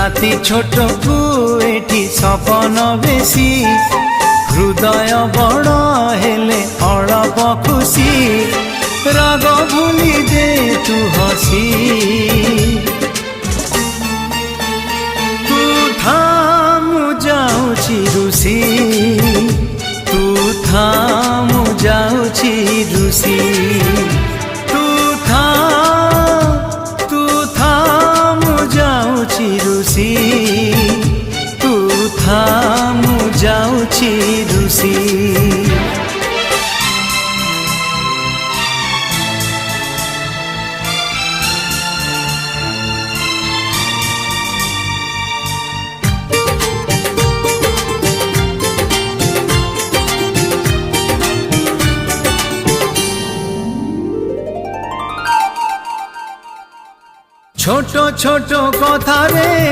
राति छोट को एठी सपन बेसी हृदय बड़ हेले अड़प खुशी राग भूली दे तू हसी तू थामु जाउछि रुसी तू थामु जाउछि रुसी तू थामु जाउछि रुसी तू थामु जाउछि रुसी छोटो छोटो कथा रे।